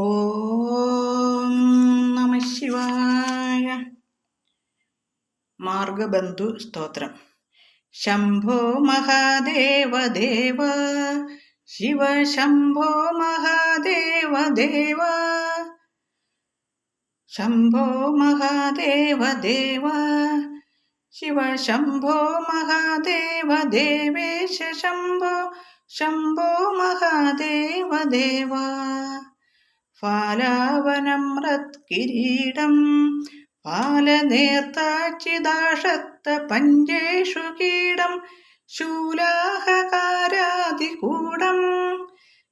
ഓം നമ ശിവായ. മാർഗബന്ധു സ്തോത്രം. ശംഭോ മഹാദേവ ദേവ ശിവ ശംഭോ മഹാദേവ ദേവ ശംഭോ മഹാദേവ ദേവ ശിവ ശംഭോ മഹാദേവ ദേവേശ ശംഭോ ശംഭോ മഹാദേവ ദേവ ഫാലാവനമ്രത്കിരീടം പാലനേർത്താച്ചിദാഷത്ത പഞ്ചേഷു കീടം ശൂലാഹകാരാദികൂടം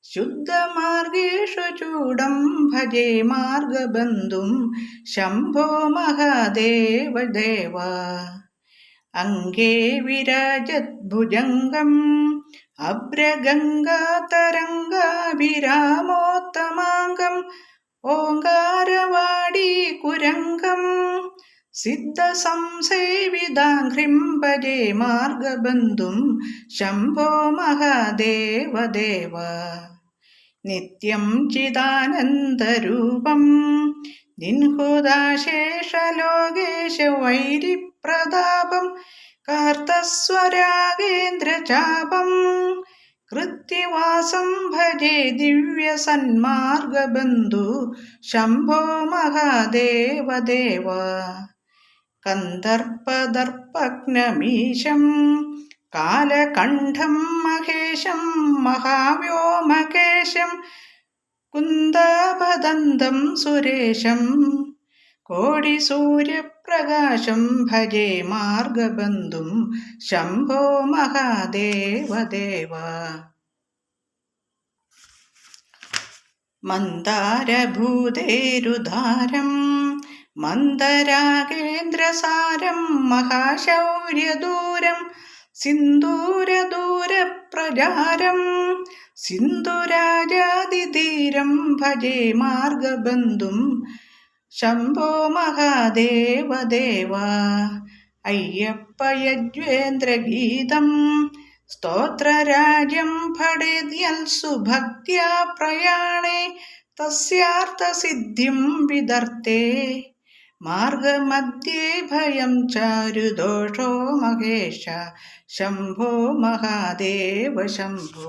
ശുദ്ധമാർഗേഷു ചൂടം ഭജേ മാർഗബന്ധും ശംഭോ മഹാദേവ ദേവ. അംഗേ വിരാജദ്ഭുജംഗം അഭ്രഗംഗാതരംഗാഭിരാമോത്തമാംഗം ഓങ്കാരവാടീ കുരംഗം സിദ്ധസംസേവിതാഘ്രിം ഭജേ മാർഗബന്ധും ശംഭോ മഹാദേവ ദേവ. നിത്യം ചിദാനന്ദരൂപം നിൻഹുദാശേഷലോകേശ വൈരിപ്രതാപം കാർത്തസ്വരാഗേന്ദ്രചാപം കൃത്യവാസം ഭജേ ദിവ്യസന്മാർഗബന്ധു ശംഭോ മഹാദേവ ദേവ. കന്ദർപ്പദർപ്പഗ്നമീശം കാലകണ്ഠം മഹേശം മഹാവ്യോമകേശം കുന്ദാപദന്തം സുരേശം കോടിസൂര്യപ്രകാശം ഭജേ മാർഗബന്ധും ശംഭോ മഹാദേവ ദേവ. മന്ദാരഭൂതേരുധാരം മന്ദരാഗേന്ദ്രസാരം മഹാശൗര്യദൂരം സിന്ദൂരദൂരപ്രചാരം സിന്ധുരാജാതിധീരം ഭജേ മാർഗബന്ധും ശംഭോ മഹാദേവ ദേവ. അയ്യപ്പയജ്വേന്ദ്രഗീതം സ്തോത്രരാജ്യം ഭടേദ്യൽ സുഭക്ത്യാ പ്രയാണേ തസ്യാർത്ഥസിദ്ധിം വിദർത്തേ മാർഗമധ്യേ ഭയം ചാരുദോഷോ മഹേശ ശംഭോ മഹാദേവ ശംഭോ.